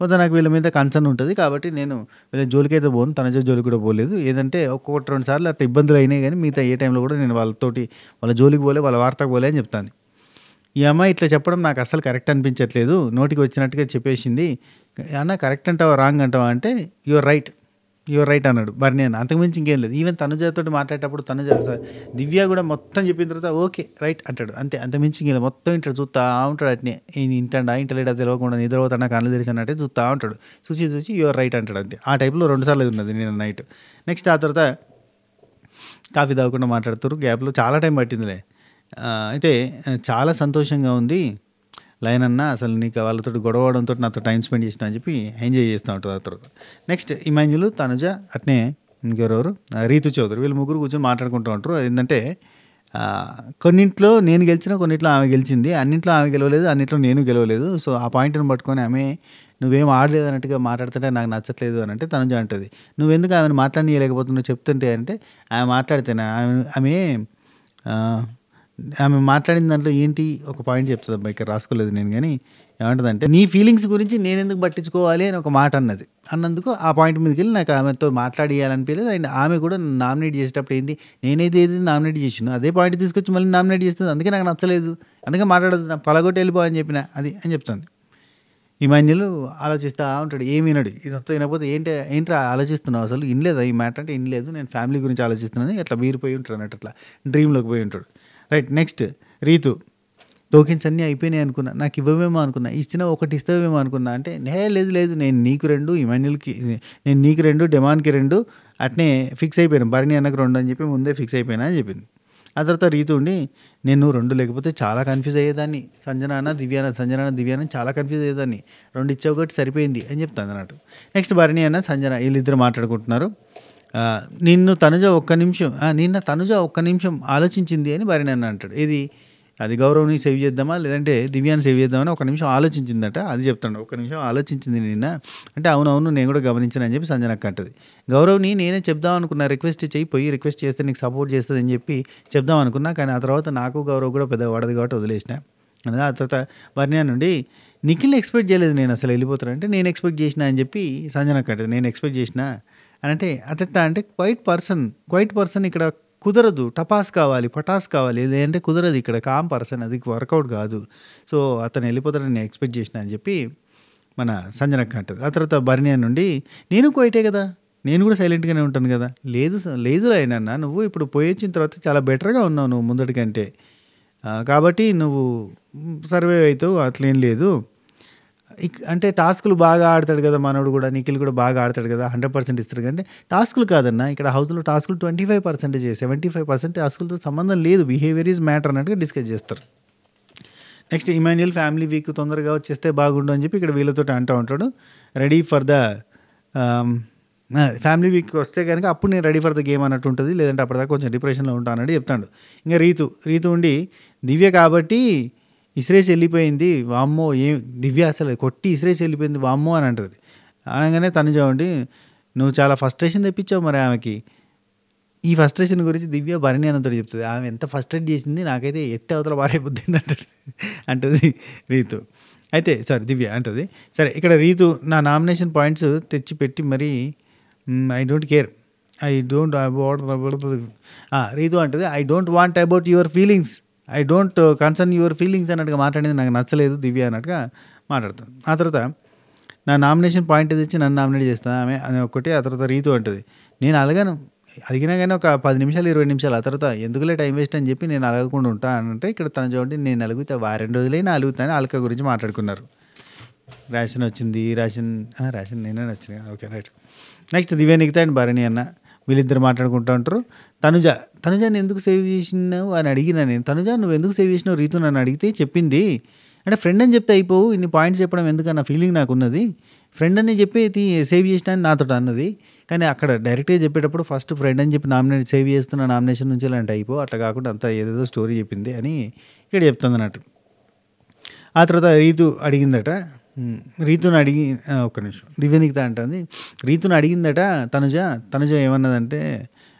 A: కొంత నాకు వీళ్ళ మీద కన్సర్న్ ఉంటుంది కాబట్టి నేను వీళ్ళ జోలికి అయితే పోను, తనజ జోలికి కూడా పోలేదు. ఏదంటే ఒక్కొక్కటి 2 సార్లు అట్లా ఇబ్బందులు అయినాయి, కానీ మిగతా ఏ టైంలో కూడా నేను వాళ్ళ జోలికి పోలే, వాళ్ళ వార్తకు పోలే అని చెప్తాను. ఈ అమ్మాయి ఇట్లా చెప్పడం నాకు అసలు కరెక్ట్ అనిపించట్లేదు, నోటికి వచ్చినట్టుగా చెప్పేసింది. అన్న కరెక్ట్ అంటావా రాంగ్ అంటావా అంటే యువర్ రైట్ అన్నాడు బర్నీ అన్న. అంతకుమించి ఇంకేం లేదు. ఈవెన్ తనుజతో మాట్లాడేటప్పుడు దివ్య కూడా మొత్తం చెప్పిన తర్వాత ఓకే రైట్ అంటాడు, అంతే, అంతకుమించి ఇంకేం లేదు. మొత్తం ఇంటాడు, చూస్తూ ఉంటాడు. అట్నే ఇంటలేడా తెలియకుండా నిద్రపోతా నాకు కళ్ళు తెరిచి అన్నట్టే చూస్తూ ఉంటాడు. చూసి యువర్ రైట్ అంటాడు, అంతే. ఆ టైప్లో 2 సార్లు ఉన్నది నేను నైట్. నెక్స్ట్ ఆ తర్వాత కాఫీ తాగకుండా మాట్లాడుతారు, గ్యాప్లో చాలా టైం పట్టిందిలే. అయితే చాలా సంతోషంగా ఉంది లైన్ అన్న, అసలు నీకు వాళ్ళతో గొడవడంతో నాతో టైం స్పెండ్ చేసిన అని చెప్పి ఎంజాయ్ చేస్తూ ఉంటుంది ఆ తర్వాత. నెక్స్ట్ ఇమాన్యుల్, తనుజ, అట్నే ఇంకెవరెవరు, రీతు చౌదరి, వీళ్ళు ముగ్గురు కూర్చొని మాట్లాడుకుంటూ ఉంటారు. ఏంటంటే కొన్నింట్లో నేను గెలిచినా కొన్నింట్లో ఆమె గెలిచింది, అన్నింట్లో ఆమె గెలవలేదు, అన్నింట్లో నేను గెలవలేదు. సో ఆ పాయింట్ని పట్టుకొని ఆమె నువ్వేం ఆడలేదు అన్నట్టుగా మాట్లాడుతుంటే నాకు నచ్చట్లేదు అని అంటే తనుజ అంటుంది, నువ్వెందుకు ఆమెను మాట్లాడనీయలేకపోతున్నావు చెప్తుంటే అంటే, ఆమె మాట్లాడితేనే ఆమె మాట్లాడిన దాంట్లో ఏంటి ఒక పాయింట్ చెప్తుంది అబ్బా, ఇక్కడ రాసుకోలేదు నేను, కానీ ఏమంటుందంటే నీ ఫీలింగ్స్ గురించి నేను ఎందుకు పట్టించుకోవాలి అని ఒక మాట అన్నందుకు ఆ పాయింట్ మీదకి వెళ్ళి నాకు ఆమెతో మాట్లాడియాలనిపించలేదు. అండ్ ఆమె కూడా నామినేట్ చేసేటప్పుడు ఏంది, నేనైతే ఏది నామినేట్ చేసాను అదే పాయింట్ తీసుకొచ్చి మళ్ళీ నామినేట్ చేస్తుంది, అందుకే నాకు నచ్చలేదు, అందుకే మాట్లాడదు, పలగొట్టి వెళ్ళిపో అని చెప్పిన అది అని చెప్తుంది. ఇమాన్యుల్ ఆలోచిస్తూ ఉంటాడు, ఏమి వినడు. ఇదంతా వినకపోతే ఏంట్రా ఆలోచిస్తున్నావు, అసలు ఇనలేదా ఈ మ్యాటర్ అంటే ఇనలేదు, నేను ఫ్యామిలీ గురించి ఆలోచిస్తున్నాను, అట్లా పోయి ఉంటాడు అన్నట్టు, అట్లా డ్రీమ్లోకి పోయి ఉంటాడు. రైట్, నెక్స్ట్ రీతు, టోకెన్స్ అన్నీ అయిపోయినాయి అనుకున్నా, నాకు ఇవ్వవేమో అనుకున్నా, ఇచ్చిన ఒకటి ఇస్తావేమో అనుకున్నా అంటే, లేదు నేను నీకు 2, ఇమాన్యుల్కి నేను నీకు 2, డెమాన్కి 2 అట్నే ఫిక్స్ అయిపోయాను, భరణి అన్నకు 2 అని చెప్పి ముందే ఫిక్స్ అయిపోయినా అని చెప్పింది. ఆ తర్వాత రీతు ఉండి, నేను 2 లేకపోతే చాలా కన్ఫ్యూజ్ అయ్యేదాన్ని, సంజన దివ్యాన చాలా కన్ఫ్యూజ్ అయ్యేదాన్ని, 2 ఇచ్చే ఒకటి సరిపోయింది అని చెప్తాను అన్నట్టు. నెక్స్ట్ భరణి అన్న, సంజన వీళ్ళిద్దరు మాట్లాడుకుంటున్నారు. నిన్న తనుజ ఒక్క నిమిషం ఆలోచించింది అని భరణి అన్న అంటాడు. అది గౌరవ్ని సేవ్ చేద్దామా లేదంటే దివ్యాన్ని సేవ్ చేద్దామని 1 నిమిషం ఆలోచించిందట, అది చెప్తాడు. 1 నిమిషం ఆలోచించింది నిన్న అంటే, అవునవును నేను కూడా గమనించాను అని చెప్పి సంజనక్క అంటది. గౌరవ్ని నేనే చెప్దాం అనుకున్నా, రిక్వెస్ట్ పోయి చేస్తే నీకు సపోర్ట్ చేస్తుంది అని చెప్పి చెప్దాం అనుకున్నా, కానీ ఆ తర్వాత నాకు గౌరవ్ కూడా పెద్ద పడదు కాబట్టి వదిలేసిన. ఆ తర్వాత వర్ణ్య నుండి, నిఖిల్ని ఎక్స్పెక్ట్ చేయలేదు నేను అసలు వెళ్ళిపోతానంటే, నేను ఎక్స్పెక్ట్ చేసిన అని చెప్పి సంజనక్క అంటది. నేను ఎక్స్పెక్ట్ చేసిన అని అంటే అట్లా అంటే క్వైట్ పర్సన్ ఇక్కడ కుదరదు, పటాస్ కావాలి, లేదంటే కుదరదు ఇక్కడ, కామ్ పర్సన్, అది వర్కౌట్ కాదు. సో అతను వెళ్ళిపోతాడని నేను ఎక్స్పెక్ట్ చేసిన అని చెప్పి మన సంజనక్క అంటది. ఆ తర్వాత బర్నియా నుండి, నేను క్వైటే కదా, నేను కూడా సైలెంట్గానే ఉంటాను కదా, లేదు అయినా నువ్వు ఇప్పుడు పోయి వచ్చిన తర్వాత చాలా బెటర్గా ఉన్నావు నువ్వు ముందటికంటే, కాబట్టి నువ్వు సర్వే అవుతావు, అట్లేం లేదు, అంటే టాస్కులు బాగా ఆడతాడు కదా మనోడు కూడా, నిఖిల్ కూడా బాగా ఆడతాడు కదా, 100% ఇస్తాడు. అంటే టాస్కులు కాదన్న, ఇక్కడ హౌస్లో టాస్కులు 25%, 75% టాస్కులతో సంబంధం లేదు, బిహేవియర్ ఈజ్ మ్యాటర్ అన్నట్టుగా డిస్కస్ చేస్తారు. నెక్స్ట్ ఇమాన్యుయల్ ఫ్యామిలీ వీక్ తొందరగా వచ్చేస్తే బాగుండు అని చెప్పి ఇక్కడ వీళ్ళతో అంటూ ఉంటాడు. Ready for the family week వస్తే కనుక అప్పుడు నేను రెడీ ఫర్ ద గేమ్ అన్నట్టు ఉంటుంది, లేదంటే అప్పటిదాకా కొంచెం డిప్రెషన్లో ఉంటాను అన్నట్టు చెప్తాడు. ఇంకా రీతు ఉండి దివ్య కాబట్టి ఇసిరేసి వెళ్ళిపోయింది, వామ్మో దివ్య అసలు కొట్టి ఇసిరేసి వెళ్ళిపోయింది వామ్మో అని అంటుంది. అనగానే తనుజ ఉండి నువ్వు చాలా ఫ్రస్ట్రేషన్ తెప్పించావు మరి ఆమెకి. ఈ ఫ్రస్ట్రేషన్ గురించి దివ్య భరణి అన్నతో చెప్తుంది. ఆమె ఎంత ఫ్రస్ట్రేట్ చేసింది, నాకైతే ఎత్తే అవతల పారైపోతుంది అంటది రీతు. అయితే దివ్య అంటుంది. సరే ఇక్కడ రీతు నా నామినేషన్ పాయింట్స్ తెచ్చి పెట్టి మరి ఐ డోంట్ కేర్, రీతు అంటుంది I don't want about your feelings, I don't concern your feelings అన్నట్టుగా మాట్లాడేది నాకు నచ్చలేదు దివ్య అన్నట్టుగా మాట్లాడుతాను. ఆ తర్వాత నా నామినేషన్ పాయింట్ తెచ్చి నన్ను నామినేట్ చేస్తాను ఆమె అని ఒకటి. ఆ తర్వాత రీతు అంటుంది నేను అడిగినా కానీ ఒక 10 నిమిషాలు 20 నిమిషాలు, ఆ తర్వాత ఎందుకులే టైం వేస్ట్ అని చెప్పి నేను అలగకుండా ఉంటా అంటే ఇక్కడ తన చూడండి నేను అలుగుతా 2 రోజులైనా అలుగుతాను అలక గురించి మాట్లాడుకున్నారు. రేషన్ వచ్చింది, రేషన్ నేనే వచ్చింది, okay right. Next Divya Nikhita and Bharani అన్న వీళ్ళిద్దరు మాట్లాడుకుంటూ ఉంటారు. తనుజాని ఎందుకు సేవ్ చేసినావు అని అడిగినా నేను, తనుజ నువ్వు ఎందుకు సేవ్ చేసినావు రీతు నన్ను అడిగితే చెప్పింది, అంటే ఫ్రెండ్ అని చెప్తే అయిపోవు ఇన్ని పాయింట్స్ చెప్పడం ఎందుకన్న ఫీలింగ్ నాకు ఉన్నది, ఫ్రెండ్ అని చెప్పి సేవ్ చేసినా అని నాతో అన్నది. కానీ అక్కడ డైరెక్ట్గా చెప్పేటప్పుడు ఫస్ట్ ఫ్రెండ్ అని చెప్పి సేవ్ చేస్తున్న నామినేషన్ నుంచి ఇలాంటి అయిపో, అట్లా కాకుండా అంతా ఏదేదో స్టోరీ చెప్పింది అని ఇక్కడ చెప్తుంది అన్నట్టు. ఆ తర్వాత రీతు అడిగిందట, రీతుని ఒక్క నిమిషం దివ్య నిఖిత అంటుంది, రీతుని అడిగిందట తనుజ ఏమన్నదంటే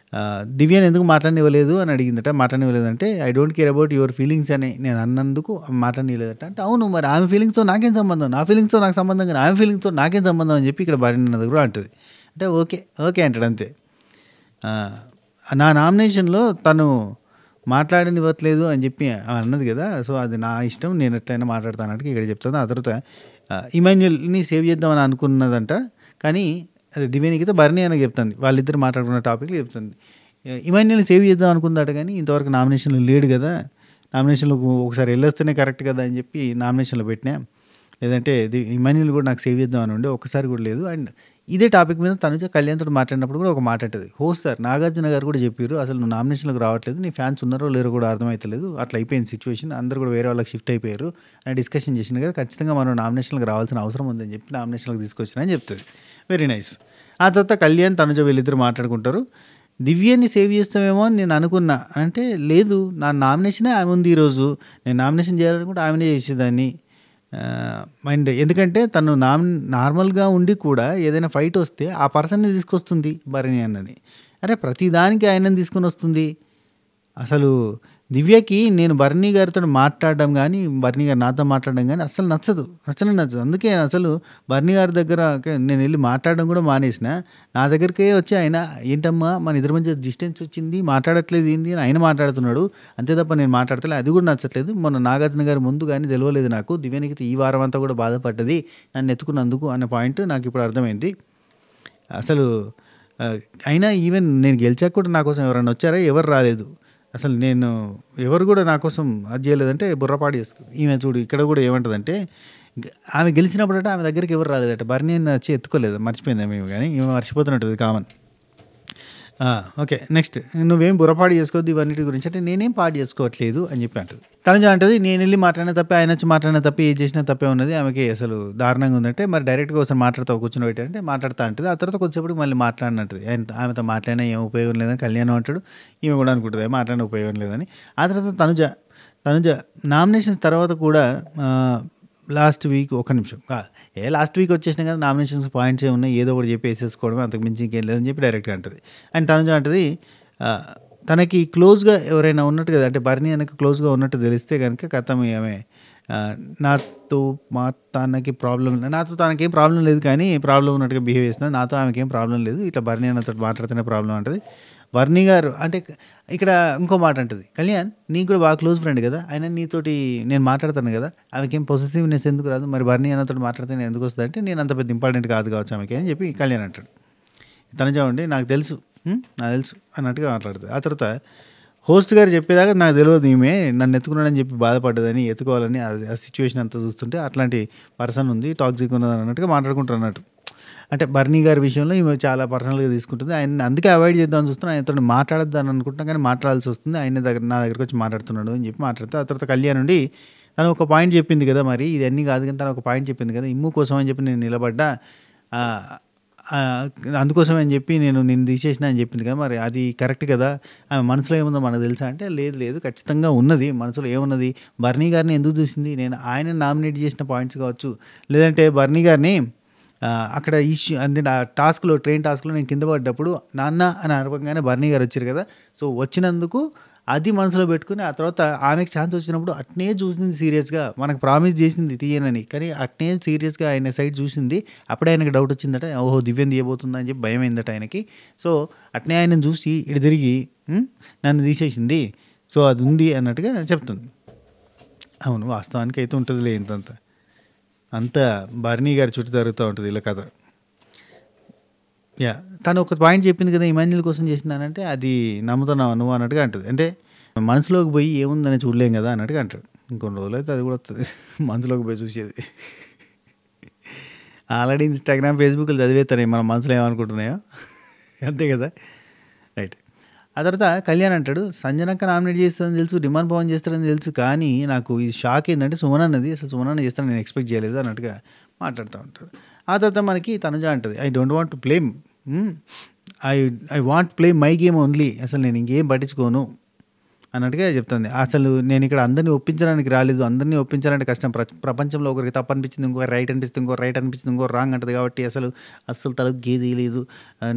A: దివ్యని ఎందుకు మాట్లాడనివ్వలేదు అని అడిగిందట. మాట్లాడనివ్వలేదంటే I don't care about your feelings అని నేను అన్నందుకు మాట్లాడనివ్వలేదట. అంటే అవును మరి ఆమె ఫీలింగ్స్తో నాకేం సంబంధం, నా ఫీలింగ్స్తో నాకు సంబంధం కానీ ఆమె ఫీలింగ్స్తో నాకేం సంబంధం అని చెప్పి ఇక్కడ భార్య కూడా అంటుంది. అంటే ఓకే అంటాడు అంతే. నా నామినేషన్లో తను మాట్లాడనివ్వట్లేదు అని చెప్పి అన్నది కదా, సో అది నా ఇష్టం, నేను ఎట్లయినా మాట్లాడతానంటే ఇక్కడ చెప్తాను. ఆ తర్వాత ఇమాన్యుయల్ని సేవ్ చేద్దామని అనుకున్నదంట, కానీ అదే దివ్య నిఖిత భరణి అని చెప్తుంది, వాళ్ళిద్దరు మాట్లాడుకున్న టాపిక్లు చెప్తుంది. ఇమాన్యుయల్ని సేవ్ చేద్దాం అనుకున్నాడు కానీ ఇంతవరకు నామినేషన్లో లేడు కదా, నామినేషన్లో ఒకసారి వెళ్ళొస్తేనే కరెక్ట్ కదా అని చెప్పి నామినేషన్లో పెట్టినా, లేదంటే ఇమాన్యుయల్ కూడా నాకు సేవ్ చేద్దాం అని ఉండే ఒక్కసారి కూడా లేదు. అండ్ ఇదే టాపిక్ మీద తనుజ కళ్యాణ్తో మాట్లాడినప్పుడు కూడా ఒక మాట అంటది, హోస్ట్ సార్ నాగార్జున గారు కూడా చెప్పారు అసలు నువ్వు నామినేషన్లోకి రావట్లేదు, నీ ఫ్యాన్స్ ఉన్నారో లేరో కూడా అర్థమవుతలేదు, అట్లా అయిపోయింది సిచ్యువేషన్, అందరూ కూడా వేరే వాళ్ళకి షిఫ్ట్ అయిపోయారు అని డిస్కషన్ చేసింది కదా, ఖచ్చితంగా మనం నామినేషన్లోకి రావాల్సిన అవసరం ఉందని చెప్పి నామినేషన్లోకి తీసుకొచ్చినా అని చెప్తుంది. Very nice. ఆ తర్వాత కళ్యాణ్ తనుజ వీళ్ళిద్దరు మాట్లాడుకుంటారు. దివ్యని సేవ్ చేస్తామేమో అని నేను అనుకున్నా అంటే లేదు, నా నామినేషనే ఆమె ఉంది ఈరోజు, నేను నామినేషన్ చేయాలనుకుంటే ఆమెనే చేసేదాన్ని. అండ్ ఎందుకంటే తను నార్మల్గా ఉండి కూడా ఏదైనా ఫైట్ వస్తే ఆ పర్సన్ని తీసుకొస్తుంది భరణి అన్నని, అరే ప్రతిదానికి ఆయనని తీసుకొని వస్తుంది. అసలు దివ్యకి నేను భరణి గారితో మాట్లాడడం కానీ భరణి గారు నాతో మాట్లాడడం కానీ అసలు నచ్చదు. అందుకే అసలు భరణి గారి దగ్గర నేను వెళ్ళి మాట్లాడడం కూడా మానేసిన, నా దగ్గరికే వచ్చి ఆయన ఏంటమ్మా మన ఇద్దరి మధ్య డిస్టెన్స్ వచ్చింది మాట్లాడట్లేదు ఏంది అని ఆయన మాట్లాడుతున్నాడు, అంతే తప్ప నేను మాట్లాడతలే, అది కూడా నచ్చట్లేదు. మొన్న నాగార్జున గారి ముందు కానీ తెలియలేదు నాకు, దివ్యానికి ఈ వారం అంతా కూడా బాధపడ్డది నన్ను ఎత్తుకున్నందుకు అనే పాయింట్ నాకు ఇప్పుడు అర్థమైంది. అసలు అయినా ఈవెన్ నేను గెలిచాక కూడా నా కోసం ఎవరైనా వచ్చారా, ఎవరు రాలేదు. అసలు నేను ఎవరు కూడా నా కోసం అది చేయలేదంటే బుర్రపాటు చేసుకో. ఈమె చూడు ఇక్కడ కూడా ఏమంటుందంటే ఆమె గెలిచినప్పుడట ఆమె దగ్గరికి ఎవరు రాలేదట, భరణి వచ్చి ఎత్తుకోలేదు, మర్చిపోయింది మేము, కానీ ఈమె మర్చిపోతున్నట్టు కామన్. ఓకే నెక్స్ట్ నువ్వేం బుర్రపాటు చేసుకోవద్దు ఇవన్నిటి గురించి అంటే నేనేం పాటు చేసుకోవట్లేదు అని చెప్పి అంటుంది. తనుజ అంటుంది నేను వెళ్ళి మాట్లాడిన తప్పే ఆయన వచ్చి మాట్లాడిన తప్పే ఏం చేసినా తప్పే ఉన్నది, ఆమెకి అసలు దారుణంగా ఉందంటే మరి డైరెక్ట్గా ఒకసారి మాట్లాడతావు కూర్చొని పెట్టారంటే మాట్లాడుతూ అంటుంది. ఆ తర్వాత కొంచెంసేపు మళ్ళీ మాట్లాడినట్టు ఆమెతో మాట్లాడినా ఏం ఉపయోగం లేదని కళ్యాణం అంటాడు, ఈమె కూడా అనుకుంటుంది మాట్లాడిన ఉపయోగం లేదని. ఆ తర్వాత తనుజ నామినేషన్స్ తర్వాత కూడా లాస్ట్ వీక్ లాస్ట్ వీక్ వచ్చేసినా కదా నామినేషన్స్ పాయింట్స్ ఉన్నాయి, ఏదో ఒకటి చెప్పి వేసేసుకోవడం అంతకు మించి ఇంకేం లేదని చెప్పి డైరెక్ట్గా అంటుంది. అండ్ తనుజ అంటది తనకి క్లోజ్గా ఎవరైనా ఉన్నట్టు కదా, అంటే భరణి అనకి క్లోజ్గా ఉన్నట్టు తెలిస్తే కనుక కథం ఆమె తనకి ప్రాబ్లం, నాతో తనకేం ప్రాబ్లం లేదు కానీ ప్రాబ్లం ఉన్నట్టుగా బిహేవ్ చేస్తుంది, నాతో ఆమెకేం ప్రాబ్లం లేదు, ఇట్లా భరణి అన్నతో మాట్లాడుతున్న ప్రాబ్లం అంటది. భరణి గారు అంటే ఇక్కడ ఇంకో మాట అంటుంది, కళ్యాణ్ నీకు కూడా బాగా క్లోజ్ ఫ్రెండ్ కదా, ఆయన నీతోటి నేను మాట్లాడతాను కదా, ఆమెకేం పొసెసివ్నెస్ ఎందుకు రాదు, మరి భరణి అన్నతో మాట్లాడితే నేను ఎందుకు వస్తుంది అంటే నేను అంత పెద్ద ఇంపార్టెంట్ కాదు కావచ్చు ఆమెకి అని చెప్పి కళ్యాణ్ అంటాడు. తనుజ ఉండి నాకు తెలుసు అన్నట్టుగా మాట్లాడుతుంది. ఆ తర్వాత హోస్ట్ గారు చెప్పేదాకా నాకు తెలియదు ఈమె నన్ను ఎత్తుకున్నాడని చెప్పి బాధపడ్డదని ఎత్తుకోవాలని ఆ సిచ్యువేషన్ అంతా చూస్తుంటే అట్లాంటి పర్సన్ ఉంది టాక్సిక్ ఉన్నది అన్నట్టుగా మాట్లాడుకుంటారు అన్నట్టు. అంటే బర్నీ గారి విషయంలో ఈమె చాలా పర్సనల్గా తీసుకుంటుంది. ఆయన అందుకే అవాయిడ్ చేద్దామని చూస్తున్నాను. ఆయనతో మాట్లాడద్దాని అనుకుంటున్నా కానీ మాట్లాడాల్సి వస్తుంది. ఆయన నా దగ్గరకు వచ్చి మాట్లాడుతున్నాడు అని చెప్పి మాట్లాడితే ఆ తర్వాత కళ్యాణ్ నుండి తను ఒక పాయింట్ చెప్పింది కదా, మరి ఇదన్నీ కాదు కానీ తను ఒక పాయింట్ చెప్పింది కదా, ఇమ్ము కోసం అని చెప్పి నేను నిలబడ్డా, అందుకోసం అని చెప్పి నేను తీసేసిన అని చెప్పింది కదా, మరి అది కరెక్ట్ కదా, ఆమె మనసులో ఏముందో మనకు తెలుసా అంటే లేదు ఖచ్చితంగా ఉన్నది. మనసులో ఏమున్నది, బర్నీ గారిని ఎందుకు చూసింది, నేను ఆయన నామినేట్ చేసిన పాయింట్స్ కావచ్చు, లేదంటే బర్నీ గారిని అక్కడ ఇష్యూ అంటే ట్రైన్ టాస్క్లో నేను కింద పడ్డప్పుడు నాన్న అని అరవగానే బర్నీ గారు వచ్చారు కదా, సో వచ్చినందుకు అది మనసులో పెట్టుకుని ఆ తర్వాత ఆమెకు ఛాన్స్ వచ్చినప్పుడు అట్నే చూసింది సీరియస్గా, మనకు ప్రామిస్ చేసింది తీయనని, కానీ అట్నే సీరియస్గా ఆయన సైడ్ చూసింది. అప్పుడే ఆయనకు డౌట్ వచ్చిందట, ఓహో దివ్యం తీయబోతుందా అని చెప్పి భయం అయిందట ఆయనకి. సో అట్నే ఆయన చూసి ఇటు తిరిగి నన్ను తీసేసింది, సో అది ఉంది అన్నట్టుగా చెప్తుంది. అవును, వాస్తవానికి అయితే ఉంటుందిలే, అంతా బర్నీ గారి చుట్టూ జరుగుతూ ఉంటుంది ఇలా కథ. తను ఒక పాయింట్ చెప్పింది కదా, ఇమాన్యుల్ కోసం చేసిందానంటే అది నమ్ముతున్నావు నువ్వు అన్నట్టుగా అంటుంది. అంటే మనసులోకి పోయి ఏముందని చూడలేం కదా అన్నట్టుగా అంటాడు. ఇంకొన్ని రోజులు అయితే అది కూడా వస్తుంది మనసులోకి పోయి చూసేది. ఆల్రెడీ ఇన్స్టాగ్రామ్ ఫేస్బుక్లు చదివేస్తాయి మన మనసులో ఏమనుకుంటున్నాయో, అంతే కదా, రైట్. ఆ తర్వాత కళ్యాణ్ అంటాడు, సంజనక్క నామినేట్ చేస్తుందని తెలుసు, డిమాండ్ పవన్ చేస్తాడని తెలుసు, కానీ నాకు ఇది షాక్ ఏంటంటే సుమనన్నది అసలు సుమనన్న చేస్తాను నేను ఎక్స్పెక్ట్ చేయలేదు అన్నట్టుగా మాట్లాడుతూ ఉంటాడు. ఆ తర్వాత మనకి తనుజ అంటుంది, I don't want to play I want play my game only, అసలు నేను ఇంకేం పట్టించుకోను అన్నట్టుగా చెప్తుంది. అసలు నేను ఇక్కడ అందరినీ ఒప్పించడానికి రాలేదు, అందరినీ ఒప్పించాలంటే కష్టం, ప్రపంచంలో ఒకరికి తప్పు అనిపించింది, ఇంకో రైట్ అనిపిస్తుంది, ఇంకో రైట్ అనిపిస్తుంది, ఇంకో రాంగ్ అంటుంది, కాబట్టి అసలు తలకు గేది లేదు,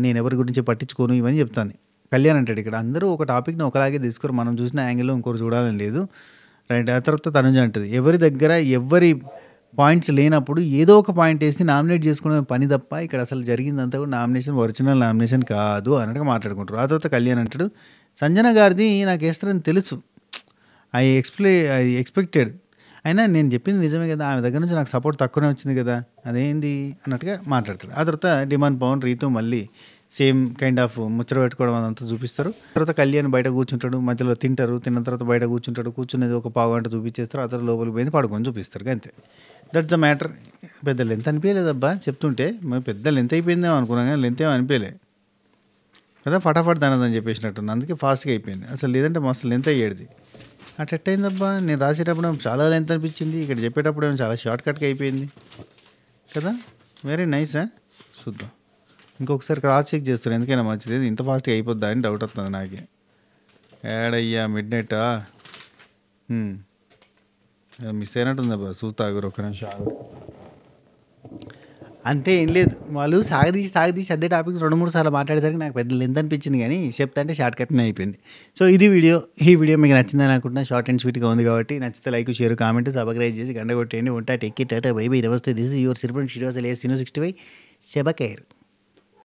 A: నేను ఎవరి గురించి పట్టించుకోను ఇవన్నీ చెప్తాను. కళ్యాణ్ అంటాడు, ఇక్కడ అందరూ ఒక టాపిక్ని ఒకలాగే తీసుకోరు, మనం చూసిన యాంగిల్లో ఇంకోరు చూడాలని లేదు, రైట్. ఆ తర్వాత తనుజ అంటుంది, ఎవరి దగ్గర ఎవరి పాయింట్స్ లేనప్పుడు ఏదో ఒక పాయింట్ వేసి నామినేట్ చేసుకునే పని తప్ప ఇక్కడ అసలు జరిగిందంతా కూడా నామినేషన్ ఒరిజినల్ నామినేషన్ కాదు అన్నట్టుగా మాట్లాడుకుంటారు. ఆ తర్వాత కళ్యాణ్ అంటాడు, సంజన గారిది నాకు వేస్తారని తెలుసు, ఐ ఎక్స్పెక్టెడ్, అయినా నేను చెప్పింది నిజమే కదా, ఆమె దగ్గర నుంచి నాకు సపోర్ట్ తక్కువనే వచ్చింది కదా, అదేంది అన్నట్టుగా మాట్లాడతాడు. ఆ తర్వాత డిమాండ్ పవన్ రీతు మళ్ళీ సేమ్ కైండ్ ఆఫ్ ముచ్చట పెట్టుకోవడం అదంతా చూపిస్తారు. తర్వాత కళ్యాణ్ బయట కూర్చుంటాడు, మధ్యలో తిన్న తర్వాత బయట కూర్చునేది ఒక పావు గంట చూపించేస్తారు, ఆ తర్వాత లోపలికి పోయింది పడుకొని చూపిస్తారు, అంతే. That's the matter. పెద్ద లెంత్ అనిపించలేదబ్బా చెప్తుంటే, మరి పెద్ద లెంత్ అయిపోయిందేమో అనుకున్నాం కానీ లెంత్ ఏమో అనిపించలే కదా, ఫటాఫట్ దానదని చెప్పేసినట్టు, అందుకే ఫాస్ట్గా అయిపోయింది. అసలు లేదంటే మస్తు లెంత్ అయ్యేది. అట్ ఎట్టయిందబ్బా, నేను రాసేటప్పుడు చాలా లెంత్ అనిపించింది, ఇక్కడ చెప్పేటప్పుడు ఏమో చాలా షార్ట్ కట్గా అయిపోయింది కదా, వెరీ నైస్. చూద్దాం ఇంకొకసారి క్రాస్ చెక్ చేస్తారు, ఎందుకైనా మంచిది, ఇంత ఫాస్ట్గా అయిపోద్దా అని డౌట్ వస్తుంది నాకే. ఏడయ్యా మిడ్ నైటా, మిస్ అయినట్టుందబ్బా, చూస్తా ఒక నిమిషం. అంతే, ఏం లేదు, వాళ్ళు సాగదీసి అదే టాపిక్ 2-3 సార్లు మాట్లాడేసరికి నాకు పెద్ద లెంత్ అనిపించింది, కానీ చెప్తా అంటే షార్ట్ కట్నే అయిపోయింది. సో ఇది ఈ వీడియో మీకు నచ్చిందని అనుకుంటున్నా, షార్ట్ అండ్ స్వీట్గా ఉంది కాబట్టి, నచ్చితే లైక్ షేర్ కామెంట్ సబ్స్క్రైబ్ చేసి గంట కొట్టేయండి. ఉంటా, టెక్కి tata, bye bye, namaste, this is your సిరిపన్ శ్రీనివాస్ alias Sinu65 శబకేర్.